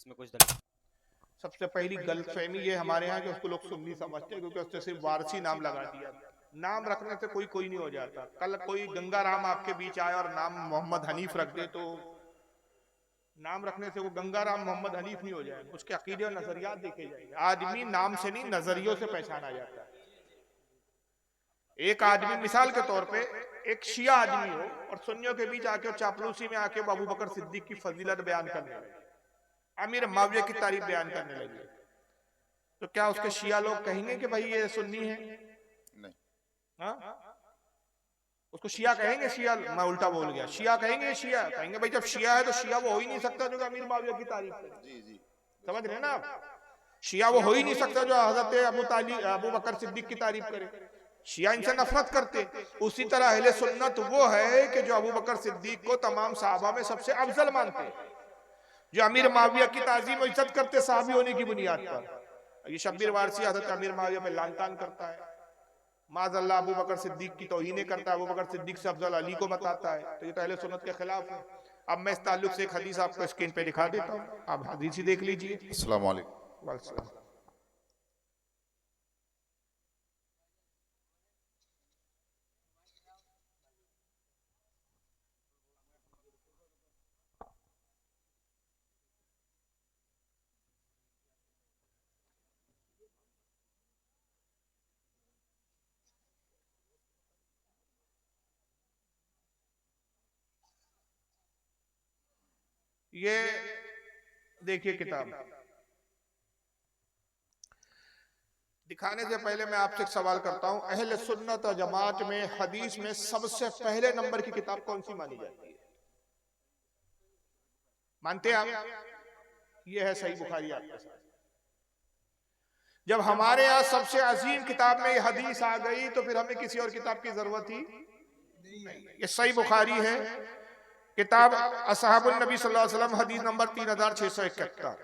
इसमें कुछ दल। सबसे पहली गलतफहमी ये हमारे यहाँ कि उसको लोग सुन्नी समझते हैं क्योंकि उसने सिर्फ वारसी नाम लगा दिया। नाम रखने से कोई नहीं हो जाता। कल कोई गंगा राम आपके बीच आया और नाम मोहम्मद हनीफ रख दे तो नाम रखने से वो गंगा राम मोहम्मद हनीफ नहीं हो जाएगा। उसके अकीदे और नजरियात देखे जाएंगे। आदमी नाम से नहीं नजरियों से पहचाना जाता है। एक आदमी मिसाल के तौर पे एक शिया आदमी हो और सुन्नियों के बीच आके चापलूसी में आके अबू बकर सिद्दीक की फजीलत बयान करने लगे, अमीर माविया की तारीफ बयान करने लगे, तो क्या उसके शिया लोग कहेंगे कि भाई ये सुन्नी है? नहीं। हाँ, उसको शिया कहेंगे? शिया, मैं उल्टा बोल गया, शिया कहेंगे? शिया कहेंगे भाई जब शिया है तो शिया वो हो ही नहीं सकता जो अमीर माविया की तारीफ करे। जी जी, समझ रहे ना आप? शिया वो हो ही नहीं सकता जो हजरत अबू बकर सिद्दीक की तारीफ करे। शिया इनसे नफरत करते। उसी तरह अहले सुन्नत वो है कि जो अबू बकर सिद्दीक को तमाम सहाबा में सबसे अफजल मानते हैं, जो अमीर माविया की ताजीम और इज्जत करते सहाबी होने की बुनियाद पर। ये शब्बीर वारसी हजरत अमीर माविया पे लानतान करता है, माज़अल्लाह अबू बकर सिद्दीक की तौहीन करता है, अबू बकर सिद्दीक से अफजल अली को बताता है, तो ये तो अहले सुन्नत के खिलाफ है। अब मैं इस ताल्लुक से एक हदीस आपको स्क्रीन पे दिखा देता हूँ, आप हदीस ही देख लीजिए। अस्सलाम वालेकुम। वालेकुम। ये देखिए किताब। दिखाने से पहले मैं आपसे एक सवाल करता हूं, अहले सुन्नत और जमात में हदीस में सबसे पहले नंबर की किताब कौन सी मानी जाती है? मानते हैं आप? ये है सही बुखारी आपके साथ। जब हमारे यहाँ सबसे अजीम किताब में ये हदीस आ गई तो फिर हमें किसी और किताब की जरूरत ही नहीं। ये सही बुखारी है, किताब असहाबुन नबी सल्लल्लाहु अलैहि वसल्लम, हदीस नंबर 3671।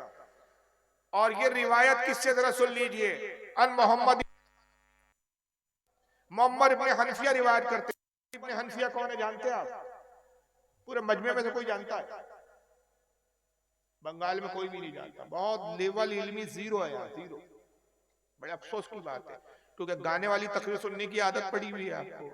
और ये रिवायत किससे जरा सुन लीजिए। अन मोहम्मद इब्न हनफिया रिवायत करते हैं। इब्न हनफिया कौन है जानते हैं आप? पूरे मजमे में से कोई जानता है? बंगाल में कोई भी नहीं जानता। बहुत लेवल इल्मी जीरो है यहाँ, जीरो। बड़े अफसोस की बात है क्योंकि गाने वाली तकरीर सुनने की आदत पड़ी हुई है आपको।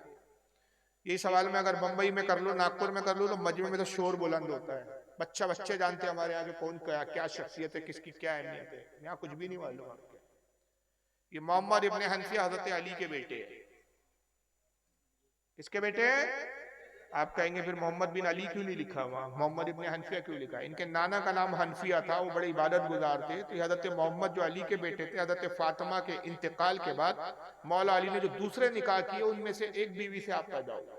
यही सवाल मैं अगर बंबई में कर लूं, नागपुर में कर लूं, तो मजमे में तो शोर बुलंद होता है। बच्चे जानते हैं हमारे यहाँ के कौन क्या शख्सियत है, किसकी क्या अहमियत है। यहाँ कुछ भी नहीं मालूम आपको। ये मोहम्मद इब्न हनफिया हजरत अली के बेटे हैं। किसके बेटे हैं? आप कहेंगे फिर मोहम्मद बिन अली क्यों नहीं लिखा वहां, मोहम्मद इब्न हनफिया क्यों लिखा? इनके नाना का नाम हनफिया था, वो बड़े इबादत गुजार थे। तो हजरत मोहम्मद जो अली के बेटे थे, हजरत फातिमा के इंतकाल के बाद मौला अली ने जो दूसरे निकाह किए उनमें से एक बीवी से आप पैदा हुए।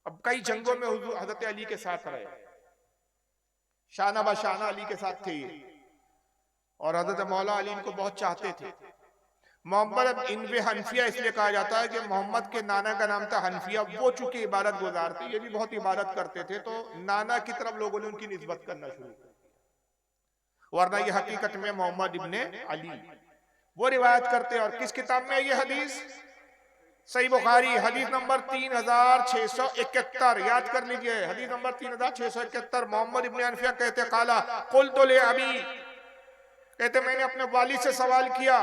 अब कई जंगों में हुजूर हजरत अली के साथ रहे, शाना बशाना अली के साथ थे ये, और हजरत मौला अली इनको बहुत चाहते थे। मोहम्मद इब्न हनफिया इसलिए कहा जाता है कि मोहम्मद के नाना का नाम था हनफिया। वो चूंकि इबादत गुजार थे, ये भी बहुत इबादत करते थे, तो नाना की तरफ लोगों ने उनकी निस्बत करना शुरू कर, वरना ये हकीकत में मोहम्मद इब्न अली। वो रिवायत करते हैं। और किस किताब में ये हदीस? सही बुखारी, हदीस नंबर 3671। याद कर लीजिए, हदीस नंबर 3671। मोहम्मद इब्न हनफिया कहते काला कुल्तु ले अबी, कहते मैंने अपने वालिद से सवाल किया,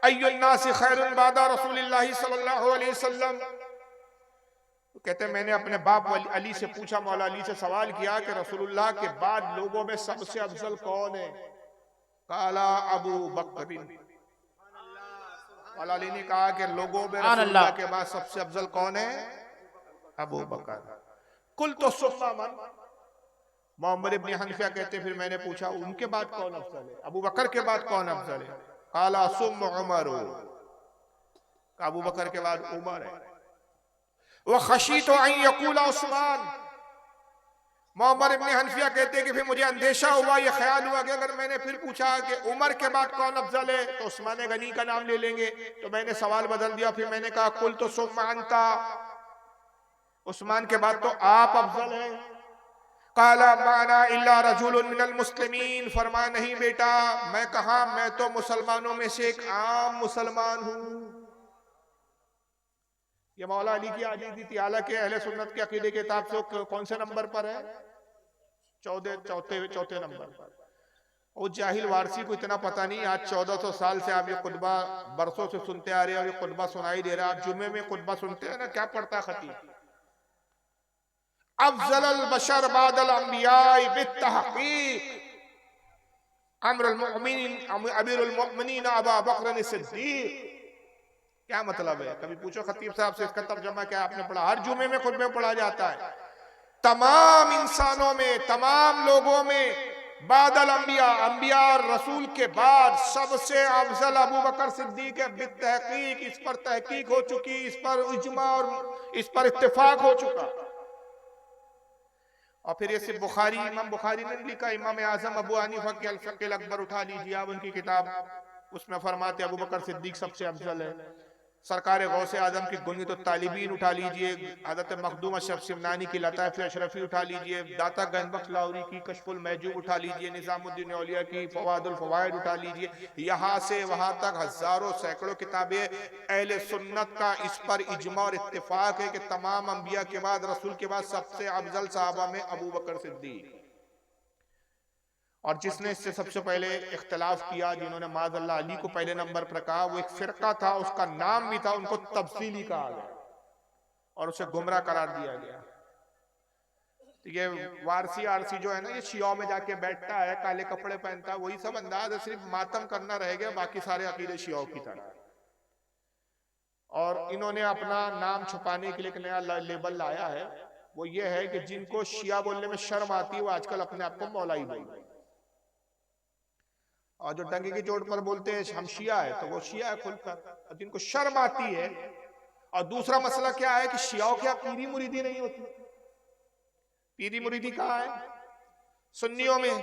अय्युन्नासि खैरुन बादा रसूलिल्लाहि सल्लल्लाहु अलैहि वसल्लम। कहते मैंने अपने बाप अली से पूछा, मौला अली से सवाल किया कि रसूलुल्लाह के बाद लोगों में सबसे अफजल कौन है? काला अबू बकर। मौला अली ने कहा कि लोगों में रसूलुल्लाह के बाद सबसे अफजल कौन है? अबू बकर। कुल तो सुम्मा मन। मोहम्मद इब्न हनफिया कहते फिर मैंने पूछा उनके बाद कौन अफजल है, अबू बकर के बाद कौन अफजल है? काला सुम उमर, अबू बकर के बाद उमर है। वह खशीत यकूला उस्मान। मोहम्मद इब्न हनफिया कहते हैं कि फिर मुझे अंदेशा हुआ, ये ख्याल हुआ कि अगर मैंने फिर पूछा कि उमर के बाद कौन अफजल है तो उस्मान गनी का नाम ले लेंगे। तो मैंने सवाल बदल दिया, फिर मैंने कहा कुल तो सुम्मानता, उस्मान के बाद तो आप अफजल हैं। काला माना इल्ला रजुलुन मिनल मुस्लिमीन, फरमाया नहीं बेटा, मैं कहा, मैं तो मुसलमानों में से एक आम मुसलमान हूं। ये मौला अली की आजीज़ी थी। हालांकि अहले सुन्नत के अकीदे के किताब से कौन से नंबर पर है? चौथे नंबर पर। वो जाहिल वारसी को इतना पता नहीं, आज 1400 साल से आप ये खुतबा बरसों से सुनते आ रहे हैं और ये खुतबा सुनाई दे रहा है। आप जुम्मे में खुतबा सुनते हैं ना, क्या पढ़ता है खतीब? अफजल बशर बादल अंबिया बित्तहकीक अमीरुल मोमिनीन अबू बकर सिद्दीक। क्या मतलब है? कभी पूछो खतीब साहब से इसका तर्जुमा क्या आपने पढ़ा? हर जुमे में खुतबे में पढ़ा जाता है। तमाम इंसानों में, तमाम लोगों में बादल अंबिया, अंबिया और रसूल के बाद सबसे अफजल अबू बकर सिद्दीक है। बित्तहकीक, इस पर तहकीक हो चुकी, इस पर इज्मा और इस पर इत्तेफाक हो चुका। और फिर ये सिर्फ बुखारी, इमाम बुखारी ने लिखा, इमाम आजम अबू हनीफा के अल-फ़िक़्ह अल-अकबर उठा लीजिए आप, उनकी किताब, उसमें फरमाते अबू बकर सिद्दीक सबसे अफजल है। सरकार गौसे आजम की गुनियत तालिबीन उठा लीजिए, हज़रत मखदूम अशरफ सिमनानी की लताइफ़ अशरफी उठा लीजिए, दाता गंजबख्श लाहौरी की कश्फुल महजूब उठा लीजिए, निज़ामुद्दीन औलिया की फ़वादुल फ़वाइद उठा लीजिए। यहाँ से वहाँ तक हज़ारों सैकड़ों किताबें अहले सुन्नत का इस पर इज्मा और इत्तिफाक है कि तमाम अंबिया के बाद, रसूल के बाद सबसे अफजल सहाबा में अबू बकर सिद्दीक। और जिसने इससे सबसे पहले इख्तिलाफ किया, जिन्होंने माज़अल्लाह अली को पहले नंबर पर कहा, वो एक फिरका था, उसका नाम भी था, उनको तफसीली कहा गया और उसे गुमराह करार दिया गया। तो ये वारसी आरसी जो है ना, ये शियाओं में जाके बैठता है, काले कपड़े पहनता है, वही सब अंदाज है, सिर्फ मातम करना रह गया, बाकी सारे अकीदे शियाओं की तरह। और इन्होंने अपना नाम छुपाने के लिए एक नया लेबल लाया है, वो ये है कि जिनको शिया बोलने में शर्म आती है वो आजकल अपने आप को मौलाई बोलते हैं, और जो टंगे की चोट पर बोलते हैं हम शिया है तो वो शिया है खुलकर, और जिनको शर्म आती है। और दूसरा मसला क्या है कि शियाओं क्या पीरी मुरीदी नहीं होती? पीरी मुरीदी कहाँ है? सुन्नियों में।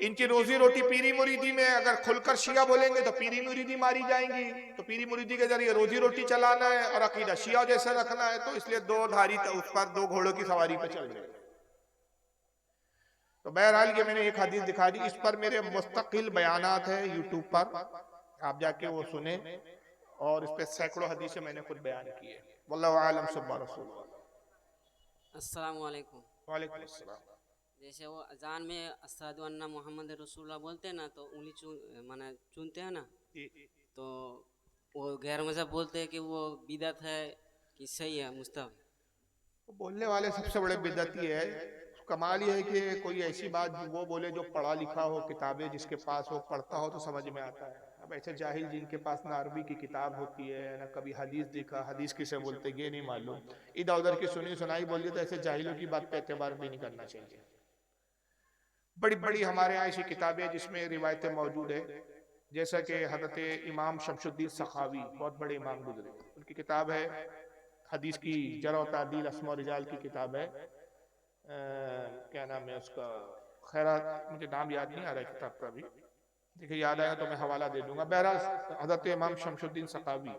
इनकी रोजी रोटी पीरी मुरीदी में। अगर खुलकर शिया बोलेंगे तो पीरी मुरीदी मारी जाएंगी, तो पीरी मुरीदी के जरिए रोजी रोटी चलाना है और अकीदा शिया जैसा रखना है, तो इसलिए दो धारी उस पर, दो घोड़ों की सवारी पर चल रहे। तो बहरहाल ये मैंने एक हदीस दिखा दी, इस पर मेरे मुस्तकिल बयानात है यूट्यूब पर, आप जाके वो सुने, और इस पे सैकड़ों हदीसें मैंने खुद बयान की है। वल्लाहु आलम सुब्हान रसूल। अस्सलाम वालेकुम। वालेकुम अस्सलाम। जैसे वो अजान में अशहदु अन्ना मोहम्मद रसूलुल्लाह बोलते हैं ना, तो उंगली माने चूनते हैं ना, तो वो गैर मज़हब बोलते हैं कि वो बिदअत है कि सही है मुस्तहब? बोलने वाले सबसे बड़े बिदअती है। कमाल ये है कि कोई ऐसी बात वो बोले जो पढ़ा लिखा हो, किताबें जिसके पास हो, पढ़ता हो तो समझ में आता है। अब ऐसे जाहिल जिनके पास ना अरबी की किताब होती है, ना कभी हदीस देखा, हदीस किसे बोलते ये नहीं मालूम, इधर उधर की सुनी सुनाई बोल दिया, तो ऐसे जाहिलों की बात पे एतबार भी नहीं करना चाहिए। बड़ी बड़ी हमारे यहाँ ऐसी किताबें जिसमें रिवायतें मौजूद है, जैसा कि हज़रत इमाम शमशुद्दीन सखावी, बहुत बड़े इमाम गुजरे, उनकी किताब है हदीस की जरा और तादील, अस्मा और रिजाल की किताब है, क्या नाम है उसका, खैरात, मुझे नाम याद नहीं आ रहा है किताब का भी, देखिए याद आएगा तो मैं हवाला दे दूंगा। बहरहाल हज़रत इमाम शमशुद्दीन सखावी,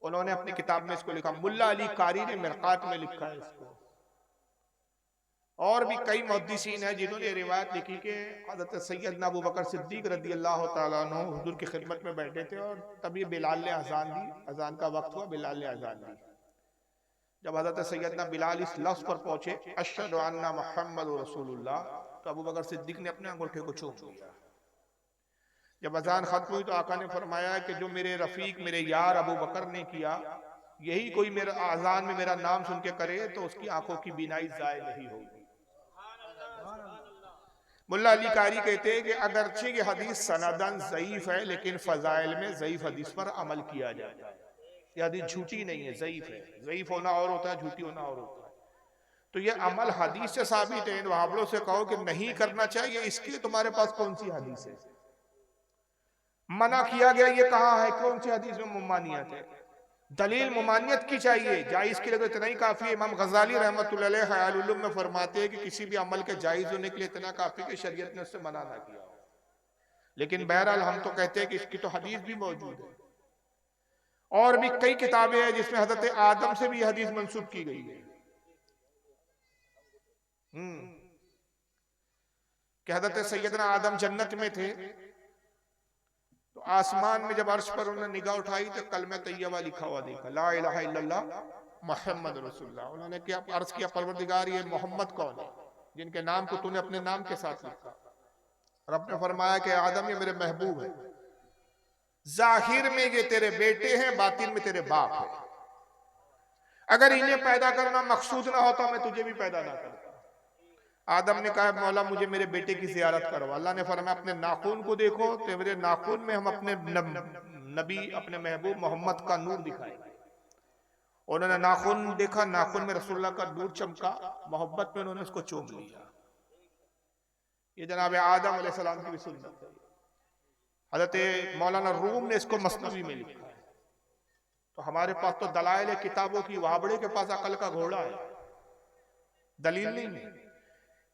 उन्होंने अपनी किताब में इसको लिखा, मुल्ला अली कारी ने मिरकात में लिखा है इसको। और भी कई मुहद्दिसीन हैं जिन्होंने रिवायत लिखी कि हज़रत सैयदना अबू बकर सिद्दीक रज़ी अल्लाह तआला अन्हु हुज़ूर की खिदमत में बैठे थे, और तभी बिलाल ने अजान दी, अजान का वक्त हुआ, बिलाल ने अजान दी। जब हज़रत सैयदना बिलाल इस लफ्ज़ पर पहुंचे, अशहदु अन्ना मुहम्मदुर रसूलुल्लाह, तो अबू बकर सिद्दीक ने अपने अंगूठे को चूम लिया। जब अजान खत्म हुई तो आका ने फरमाया कि जो मेरे रफीक, मेरे यार अबू बकर ने किया, यही कोई मेरा अजान में मेरा नाम सुन के करे तो उसकी आंखों की बीनाई ज़ाय नहीं होगी। मुल्ला अली कारी कहते हैं कि अगरचे ये हदीस सनदन ज़ईफ है, लेकिन फ़ज़ाइल में ज़ईफ हदीस पर अमल किया जाता है। ये हदीस झूठी नहीं है, ज़ईफ है। ज़ईफ होना और होता है, झूठी होना और होता है। तो ये अमल हदीस से साबित है। इन वहाबलों से कहो कि नहीं करना चाहिए, इसके लिए तुम्हारे पास कौन सी हदीस है? मना किया गया ये कहाँ है? कौन सी हदीस में मुमानियत है? दलील मुमानियत की चाहिए, जायज के लिए तो इतना ही काफी है। इमाम गजाली रहमतुल्लाह अलैह ख़याल उलूम में फरमाते हैं कि किसी भी अमल के जायज होने के लिए इतना काफी कि शरीयत ने उससे मना ना किया। लेकिन बहरहाल हम तो कहते हैं कि इसकी तो हदीस भी मौजूद है, और भी कई किताबें हैं जिसमें हजरत आदम से भी हदीस मंसूब की गई है कि हजरत सैयदना आदम जन्नत में थे, तो आसमान में जब अर्श पर उन्होंने निगाह उठाई तो कलमा तैयबा लिखा हुआ देखा, ला इलाहा इल्लल्लाह मुहम्मद रसूलुल्लाह। उन्होंने क्या अर्ज किया, परवरदिगार ये मोहम्मद कौन है जिनके नाम को तूने अपने नाम के साथ लिखा? रब ने फरमाया कि आदम ये मेरे महबूब है, जाहिर में ये तेरे बेटे हैं, बातिन में तेरे बाप है। अगर इन्हें पैदा करना मकसूद ना होता मैं तुझे भी पैदा ना करता। आदम ने कहा मौला मुझे मेरे बेटे की जियारत करो। अल्लाह ने फरमाया अपने नाखून को देखो, तो मेरे नाखून में हम अपने नबी अपने महबूब मोहम्मद का नूर दिखाएंगे। उन्होंने नाखून देखा, नाखून में रसूलुल्लाह का नूर चमका, मोहब्बत में उन्होंने उसको चूम लिया। ये जनाब आदम अलैहिस्सलाम की भी सुन्नत है। हजरत मौलाना रूम ने इसको मसनवी में लिखा है। तो हमारे पास तो दलाइल किताबों की, वाबड़े के पास अकल का घोड़ा है, दलील नहीं है।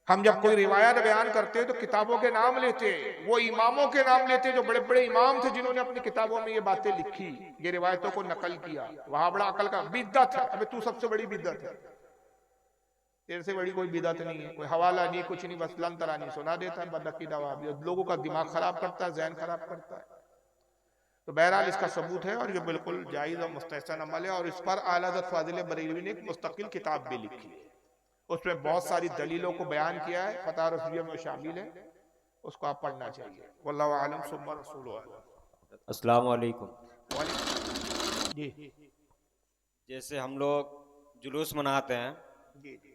हम जब कोई रिवायत बयान करते हैं तो किताबों के नाम लेते, वो इमामों के नाम लेते जो बड़े बड़े इमाम थे जिन्होंने अपनी किताबों में ये बातें लिखी, ये रिवायतों को नकल किया। वहां बड़ा अकल का बिद्दत है। अबे तू सबसे बड़ी बिद्दत है, तेरे से बड़ी कोई बिदअत नहीं है, कोई हवाला नहीं, कुछ नहीं, बस लंतरानी सुना देता है, बदअकीदा वहाबी, लोगों का दिमाग खराब करता है, जहन खराब करता है। तो बहरहाल इसका सबूत है और ये बिल्कुल जायज और मुस्तहसन अमल है। और इस पर आला हज़रत फाजिल बरेलवी ने एक मुस्तकिल किताब भी लिखी है, उसमें बहुत सारी दलीलों को बयान किया है, फतह रसूलिया में शामिल है, उसको आप पढ़ना चाहिए। वल्लाहु आलम सुम्मा रसूलुहु आलम। अस्सलाम वालेकुम। जी जैसे हम लोग जुलूस मनाते हैं, जी जी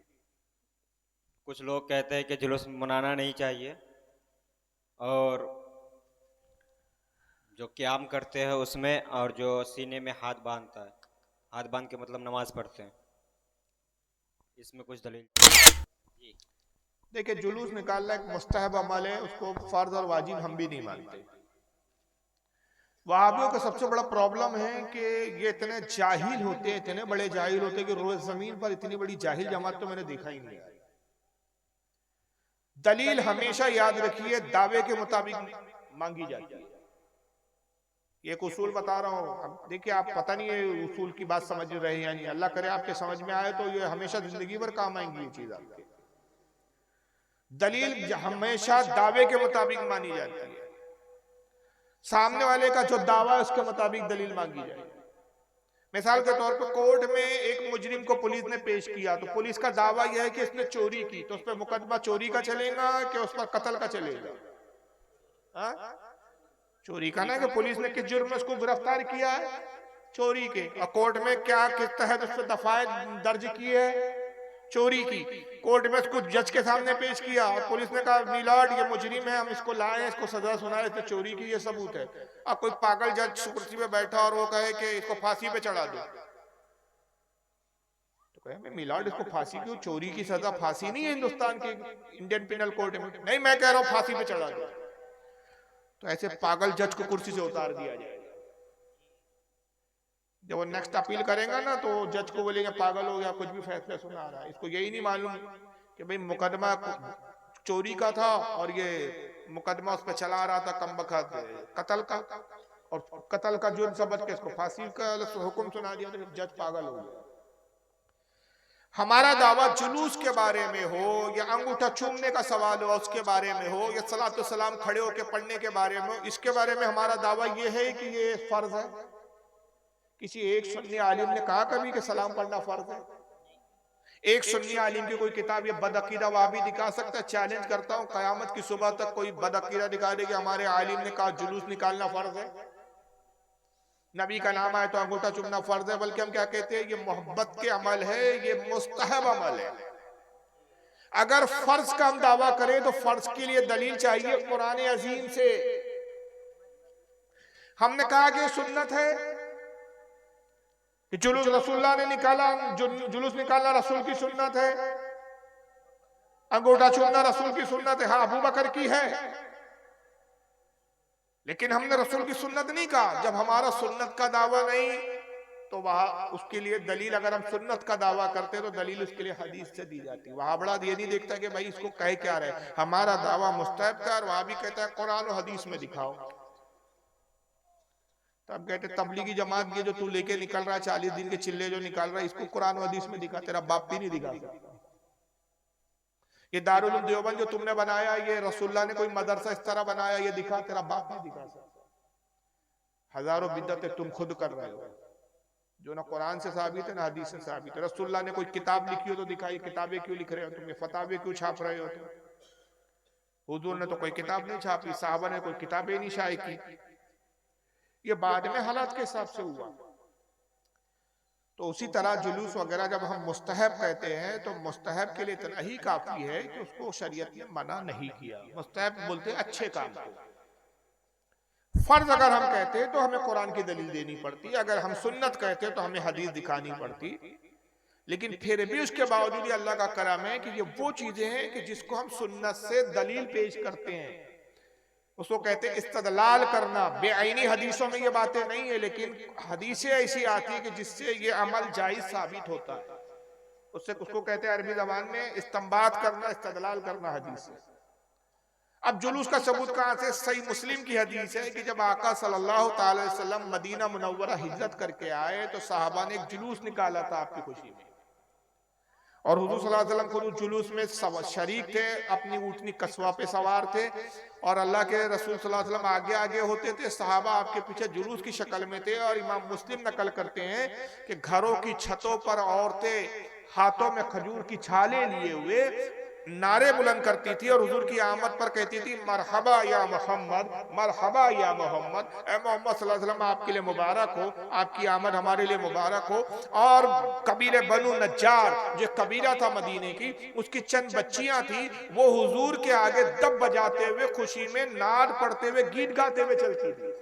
कुछ लोग कहते हैं कि जुलूस मनाना नहीं चाहिए, और जो क़याम करते हैं उसमें, और जो सीने में हाथ बांधता है, हाथ बांध के मतलब नमाज पढ़ते हैं, इसमें कुछ दलील? देखिए, जुलूस निकालना एक मुस्तहब अमल है, उसको फर्ज और वाजिब हम भी नहीं मानते। वहाबियों का सबसे बड़ा प्रॉब्लम है कि ये इतने जाहिल होते, इतने बड़े जाहिल होते कि रोज जमीन पर इतनी बड़ी जाहिल जमात तो मैंने देखा ही नहीं है। दलील हमेशा याद रखिए दावे के मुताबिक मांगी जाती है। ये एक उसूल बता रहा हूँ, अब देखिए आप पता नहीं ये उसूल की बात समझ रहे हैं या नहीं, अल्लाह करे आपके समझ में आए तो ये हमेशा जिंदगी भर काम आएंगी ये चीज आपके। दलील हमेशा दावे के मुताबिक मानी जाती है, सामने वाले का जो दावा है उसके मुताबिक दलील मांगी जाएगी। मिसाल के तौर पर कोर्ट में एक मुजरिम को पुलिस ने पेश किया, तो पुलिस का दावा यह है कि इसने चोरी की, तो उस पर मुकदमा चोरी का चलेगा कि उस पर कत्ल का चलेगा? हा? चोरी का ना, कि पुलिस ने किस जुर्म में उसको गिरफ्तार किया है, चोरी के, और कोर्ट में क्या किस तहत उस पर दफाए दर्ज की है, चोरी की। कोर्ट में उसको जज के सामने पेश किया और पुलिस ने कहा मिलाड ये मुजरिम है, हम इसको लाए, इसको सजा सुनाए, इसने चोरी की, ये सबूत है। अब कोई पागल जज कुर्सी पे बैठा और वो कहे कि इसको फांसी पे चढ़ा दो, तो कहे मिलाड इसको फांसी क्यों, चोरी की सजा फांसी नहीं है हिंदुस्तान के इंडियन पिनल कोड में? नहीं, मैं कह रहा हूं फांसी पे चढ़ा दो। तो ऐसे पागल जज को कुर्सी से उतार दिया जाएगा। जब वो नेक्स्ट अपील करेगा ना तो जज को बोलेंगे पागल हो गया, कुछ भी फैसला सुना रहा है, इसको यही नहीं मालूम कि भाई मुकदमा चोरी का था और ये मुकदमा उस पर चला रहा था कमबख्त कत्ल का, और कत्ल का जुर्म समझ के इसको फांसी का हुक्म सुना दिया, तो जज पागल हो गया। हमारा दावा जुलूस के बारे में हो या अंगूठा चूमने का सवाल हो उसके बारे में हो या सलातो सलाम खड़े होकर पढ़ने के बारे में हो, इसके बारे में हमारा दावा ये है कि ये फर्ज है। किसी एक सुन्नी आलिम ने कहा कभी कि सलाम पढ़ना फर्ज है? एक सुन्नी आलिम की कोई किताब ये बदअकीदा वहाबी दिखा सकता है? चैलेंज करता हूं, कयामत की सुबह तक कोई बदअकीदा दिखा दे कि हमारे आलिम ने कहा जुलूस निकालना फर्ज है, नबी का नाम आए तो अंगूठा चूमना फर्ज है। बल्कि हम क्या कहते हैं, ये मोहब्बत के अमल है, ये मुस्तहब अमल है। अगर फर्ज का हम दावा करें तो फर्ज के लिए दलील चाहिए कुरान अजीम से। हमने कहा कि सुन्नत है कि जुलूस रसूलुल्लाह ने निकाला, जुलूस निकालना रसूल की सुन्नत है, अंगूठा चूमना रसूल की सुन्नत है। हाँ, अबू बकर की है, लेकिन हमने रसूल की सुन्नत नहीं कहा। जब हमारा सुन्नत का दावा नहीं तो वहां उसके लिए दलील, अगर हम सुन्नत का दावा करते तो दलील उसके लिए हदीस से दी जाती। वहां बड़ा ये नहीं देखता कि भाई इसको कह क्या रहे, हमारा दावा मुस्तहब का, और वहां भी कहता है कुरान और हदीस में दिखाओ। तब कहते तबलीगी जमात ये जो तू लेके निकल रहा है 40 दिन के चिल्ले जो निकाल रहा है, इसको कुरान और हदीस में दिखा, तेरा बाप भी नहीं दिखा सकता। ये दारुल उलूम देवबंद जो तुमने बनाया, ये रसूलुल्लाह ने कोई मदरसा इस तरह बनाया, ये दिखा, तेरा बाप नहीं दिखा सकता। हजारों बिदअतें तुम खुद कर रहे हो जो ना कुरान से साबित है ना हदीस से साबित है। रसूलुल्लाह ने कोई किताब लिखी हो तो दिखाई, किताबें क्यों लिख रहे हो तुम, ये फतावे क्यों छाप रहे हो तुम? हुजूर ने तो कोई किताब नहीं छापी, साहबा ने कोई किताबें नहीं शाये की, ये बाद में हालात के हिसाब से हुआ। तो उसी तरह जुलूस वगैरह जब हम मुस्तहब कहते हैं तो मुस्तहब के लिए इतना ही काफी है कि उसको शरीयत ने मना नहीं किया। मुस्तहब बोलते हैं अच्छे काम को। फर्ज अगर हम कहते हैं तो हमें कुरान की दलील देनी पड़ती, अगर हम सुन्नत कहते हैं तो हमें हदीस दिखानी पड़ती। लेकिन फिर भी उसके बावजूद भी अल्लाह का करम है कि ये वो चीजें हैं कि जिसको हम सुन्नत से दलील पेश करते हैं, उसको कहते हैं इस्तदलाल करना। बेआईनी हदीसों में ये बातें नहीं है, लेकिन हदीसें ऐसी आती है कि जिससे ये अमल जायज साबित होता है, उससे उसको कहते हैं अरबी जबान में इस्तिंबात करना, इस्तदलाल करना हदीस से। अब जुलूस का सबूत कहां से? सही मुस्लिम की हदीस है कि जब आका सल्लल्लाहु अलैहि वसल्लम मदीना मुनव्वरा हिजरत करके आए तो साहबा ने एक जुलूस निकाला था आपकी खुशी में, और हुजूर सल्लल्लाहु अलैहि वसल्लम खुद जुलूस में शरीक थे, अपनी ऊँटनी कस्वा पे सवार थे, और अल्लाह के रसूल सल्लल्लाहु अलैहि वसल्लम आगे आगे होते थे, सहाबा आपके पीछे जुलूस की शक्ल में थे। और इमाम मुस्लिम नकल करते हैं कि घरों की छतों पर औरतें हाथों में खजूर की छाले लिए हुए नारे बुलंद करती थी और हुजूर की आमद पर कहती थी मरहबा या मोहम्मद, मरहबा या मोहम्मद, ए मोहम्मद सल्लल्लाहु अलैहि वसल्लम आपके लिए मुबारक हो, आपकी आमद हमारे लिए मुबारक हो। और कबीले बनु नज्जार जो कबीला था मदीने की, उसकी चंद बच्चियां थी, वो हुजूर के आगे दब बजाते हुए खुशी में नाद पढ़ते हुए गीत गाते हुए चलती थी,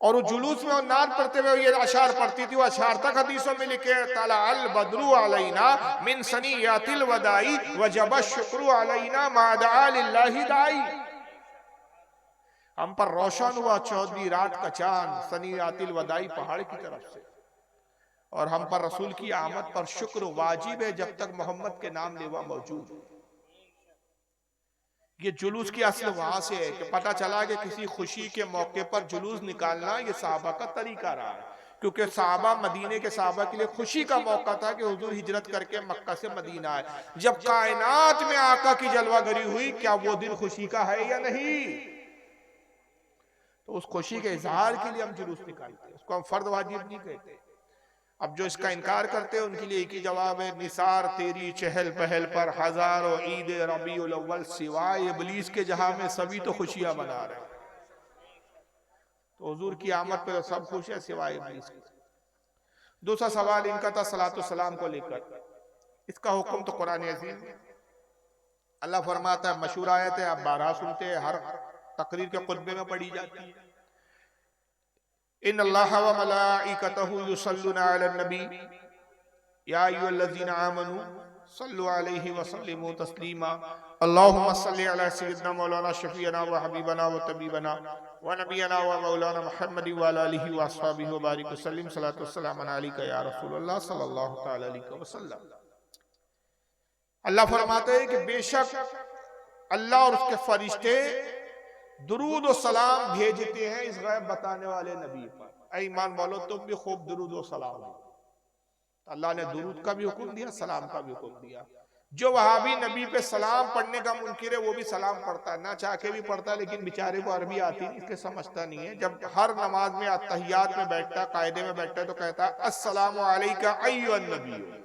और वो जुलूस में और नाद पढ़ते हुए ये अशार पढ़ती थी। वो अशार तक हदीसों में लिखे ताला अल बदरू अलैना मिन सनियातिल वदाई वजब शुक्रू अलैना मादा लिल्लाहि दाई। हम पर रोशन हुआ 14वीं रात का चांद सनियातिल वदाई पहाड़ की तरफ से, और हम पर रसूल की आमद पर शुक्र वाजिब है जब तक मोहम्मद के नाम लेवा मौजूद। ये जुलूस की असल वहां से है कि पता चला कि किसी खुशी के मौके पर जुलूस निकालना ये साहबा का तरीका रहा है, क्योंकि साहबा मदीने के साहबा के लिए खुशी का मौका था कि हुजूर हिजरत करके मक्का से मदीना आए। जब कायनात में आका की जलवागरी हुई, क्या वो दिन खुशी का है या नहीं? तो उस खुशी के इजहार के लिए हम जुलूस निकालते हैं, उसको हम फर्द वाजिब नहीं कहते। अब जो इसका इनकार करते हैं उनके लिए एक ही जवाब है, निसार तेरी चहल पहल पर हजारों ईद रबीउल अव्वल सिवाय इबलीस के जहां में सभी तो खुशियां मना रहे हैं। तो हुजूर की आमद पे तो सब खुश है सिवाय इबलीस के। दूसरा सवाल इनका था सलातो सलाम को लेकर। इसका हुक्म तो कुरान अजीम में अल्लाह फरमाता है, मशहूर आयत है, आप बारहा सुनते हैं, हर तकरीर के खुतबे में पढ़ी जाती है, इन्नल्लाहा व मलाइकतहु युसल्लूना अलन नबी या अय्युहल्लज़ीना आमनू सल्लु अलैहि व सल्लिमू तस्लीमा अल्लाहुम्मा सल्लि अला सय्यिदिना मौलाना शफीअना व हबीबना व तबीबना व नबियना व मौलाना मुहम्मद व अला आलिहि व अस्हाबिहि व बारिक वसल्लिम सल्लल्लाहु वस्सलाम अलैका या रसूलल्लाह सल्लल्लाहु तआला अलैहि वसल्लम। अल्लाह फरमाते हैं कि बेशक अल्लाह और उसके फरिश्ते दुरूद और सलाम भेजते हैं इस गैब बताने वाले नबी पर। ऐ ईमान वालो, तुम भी खूब दुरूद और सलाम दो। अल्लाह ने दुरूद का भी हुक्म दिया, सलाम का भी हुक्म दिया। जो वहाबी नबी पे सलाम पढ़ने का मुनकिर है वो भी सलाम पढ़ता है, ना चाह के भी पढ़ता है, लेकिन बेचारे को अरबी आती नहीं, इसके समझता नहीं है। जब हर नमाज में अत्तहियात में बैठता है, कायदे में बैठता है, तो कहता है अस्सलामु अलैका अय्युहन नबी,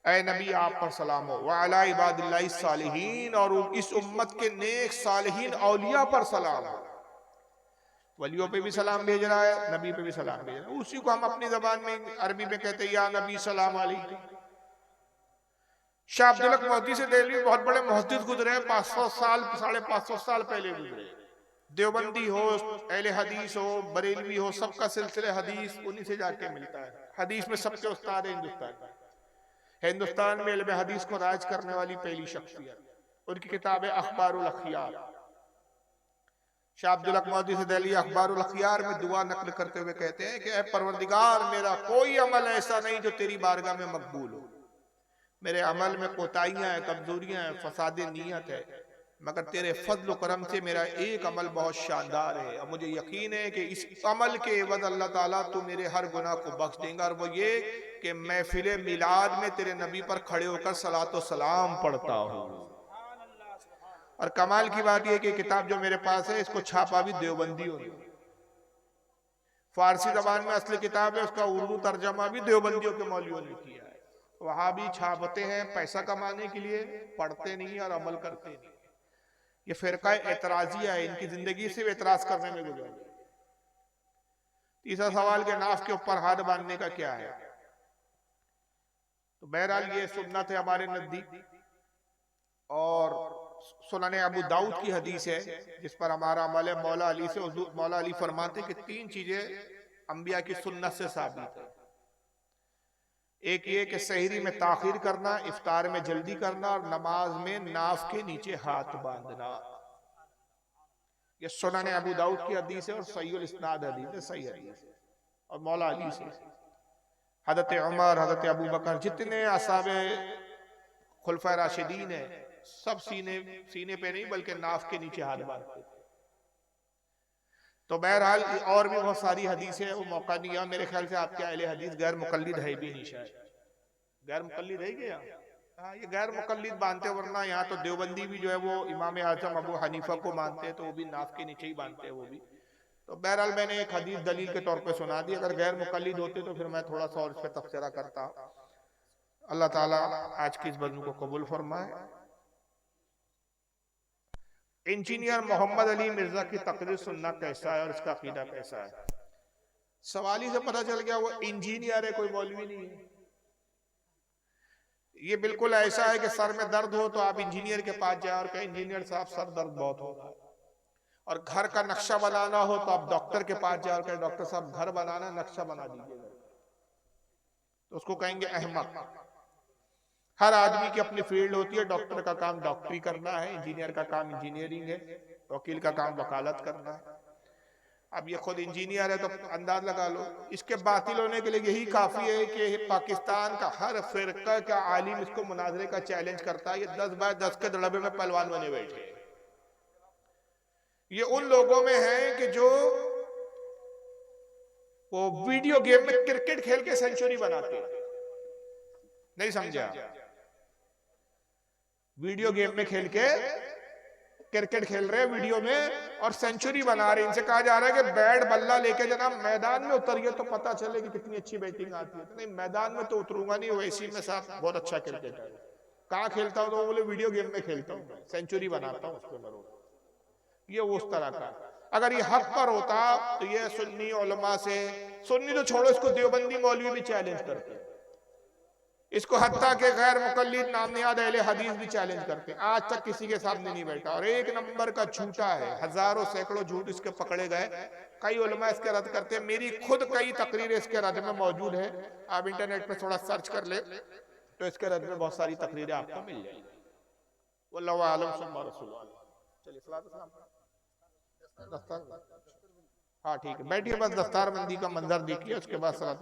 ऐ नबी आप पर सलाम हो, व अला इबादिल्लाहि सालिहीन, और इस उम्मत के नेक सालिहीन औलिया पर सलाम हो। वलियों पे भी सलाम भेज रहा है, नबी पे भी सलाम भेज रहा है। उसी को हम अपनी जबान में अरबी में कहते हैं या नबी सलाम अलैकुम। शाह अब्दुल हक मोहद्दिस से दिल्ली बहुत बड़े मुहद्दिस गुजरे, 500 साल 550 साल पहले गुजरे। देवबंदी हो, अहले हदीस हो, बरेलवी हो, सबका सिलसिले हदीस उन्हीं से जाके मिलता है। हदीस में सबके उस्ताद है हिंदुस्तान में इल्म हदीस को राज करने वाली पहली शख्सियत। उनकी किताब है अखबारुल अखियार। शाह अब्दुल हक मोहद्दिस दिल्ली अखबारुल अखियार में दुआ नकल करते हुए कहते हैं कि ऐ परवरदिगार, मेरा कोई अमल ऐसा नहीं जो तेरी बारगाह में मकबूल हो। मेरे अमल में कोताहियां हैं, कमजोरियां हैं, फसादे नीयत है, मगर तेरे फजल करम से मेरा एक अमल बहुत शानदार है, और मुझे यकीन है कि इस अमल के एवज अल्लाह ताला तू मेरे हर गुनाह को बख्श देगा। और वो ये कि महफिल मिलाद में तेरे नबी पर खड़े होकर सलातो सलाम पढ़ता हूँ। और कमाल की बात यह कि किताब जो मेरे पास है इसको छापा भी देवबंदियों ने, फारसी जबान में असली किताब है, उसका उर्दू तर्जमा भी देवबंदियों के मौलवियों ने किया है। वहाबी छापते हैं पैसा कमाने के लिए, पढ़ते नहीं और अमल करते नहीं। ये फिरका एतराजिया है, इनकी जिंदगी सिर्फ एतराज करने में गुजर गई। तीसरा सवाल के नाफ के ऊपर हाथ बांधने का क्या है? तो बहरहाल ये सुन्नत है हमारे नजदीक, और सुनने अबू दाऊद की हदीस है जिस पर हमारा अमल है। मौला अली से हुजूर मौला अली फरमाते कि 3 चीजें अंबिया की सुन्नत से साबित है। एक ये कि सहरी में ताखीर करना, इफ्तार में जल्दी करना, और नमाज में नाफ के नीचे हाथ बांधना। ये सुनने अबू दाऊद की हदीस है और सहीहुल इस्नाद हदीस है, सही हदीस है, और मौला अली से। हजरत उमर, हजरत अबू बकर, जितने असहाबे खुलफा राशिदीन है, सब सीने पे नहीं बल्कि नाफ के नीचे हाथ बांधते थे। तो बहरहाल और भी बहुत सारी हदीसें, वो मौका नहीं है। मेरे ख्याल से आपके अहले हदीस गैर मुकल्लिद है भी नहीं, शायद गैर मुकल्लिद है क्या? हाँ, ये गैर मुकल्लिद बांधते, वरना यहाँ तो देवबंदी भी जो है वो इमाम आजम अबू हनीफा को मानते हैं, तो वो भी नाफ के नीचे ही बांधते हैं वो भी। तो बहरहाल मैंने एक हदीस दलील के तौर पे सुना दी। अगर गैर मुकल्लिद होते तो फिर मैं थोड़ा सा और इस पर तबसरा करता। अल्लाह ताला आज की इस बजू को कबूल फरमाए। इंजीनियर मोहम्मद अली मिर्जा की तकरीर सुनना कैसा है और इसका अकीदा कैसा है? सवाल ही से पता चल गया वो इंजीनियर है, कोई मौलवी नहीं है। ये बिल्कुल ऐसा है कि सर में दर्द हो तो आप इंजीनियर के पास जाए और कहें इंजीनियर साहब सर दर्द बहुत हो रहा है, और घर का नक्शा बनाना हो तो आप डॉक्टर के पास जाए और कहें डॉक्टर साहब घर बनाना, नक्शा बना दीजिएगा, तो उसको कहेंगे अहमक। हर आदमी की अपनी फील्ड होती है। डॉक्टर का काम डॉक्टरी करना है, इंजीनियर का काम इंजीनियरिंग है, वकील का काम वकालत करना है। अब ये खुद इंजीनियर है तो अंदाज लगा लो, इसके बातिल होने के लिए यही काफी है कि पाकिस्तान का हर फिरका का आलिम इसको मुनाजरे का चैलेंज करता है। ये 10 बाय 10 के दड़बे में पहलवान बने बैठे हैं। ये उन लोगों में है कि जो वो वीडियो गेम में क्रिकेट खेल के सेंचुरी बनाते हैं। नहीं समझा? वीडियो गेम में खेल के क्रिकेट खेल रहे हैं वीडियो में और सेंचुरी बना रहे हैं। इनसे कहा जा रहा है कि बैट बल्ला लेके जनाब मैदान में उतरिए तो पता चले कि कितनी अच्छी बैटिंग आती है। तो नहीं, मैदान में तो उतरूंगा नहीं, वैसी में साहब बहुत अच्छा क्रिकेटर है। कहाँ खेलता हूँ? तो बोले वीडियो गेम में खेलता हूँ, सेंचुरी बनाता हूँ उसके मरो। ये उस तरह का। अगर ये हक पर होता तो ये सुन्नी उलमा से, सुन्नी तो छोड़ो, इसको देवबंदी मौलवी भी चैलेंज करते हैं, इसको हत्ता के गैर मुकल्लिद नामनियाद अहले हदीस भी चैलेंज करते हैं। आज तक किसी के सामने नहीं बैठा, और एक नंबर का झूठा है। हजारों सैकड़ों झूठ इसके पकड़े गए। कई उलमा इसके रद्द करते हैं। मेरी खुद कई तकरीरें इसके रद्द में मौजूद है। आप इंटरनेट पे थोड़ा सर्च कर ले तो इसके रद्द में बहुत सारी तकरीरें आपको मिल जाएंगी। वल्लाहु आलम सुम्मा रसूलुल्लाह। चलिए हाँ ठीक है, बैठिए, बस दस्तार बंदी का मंजर देखिए, उसके बाद सलात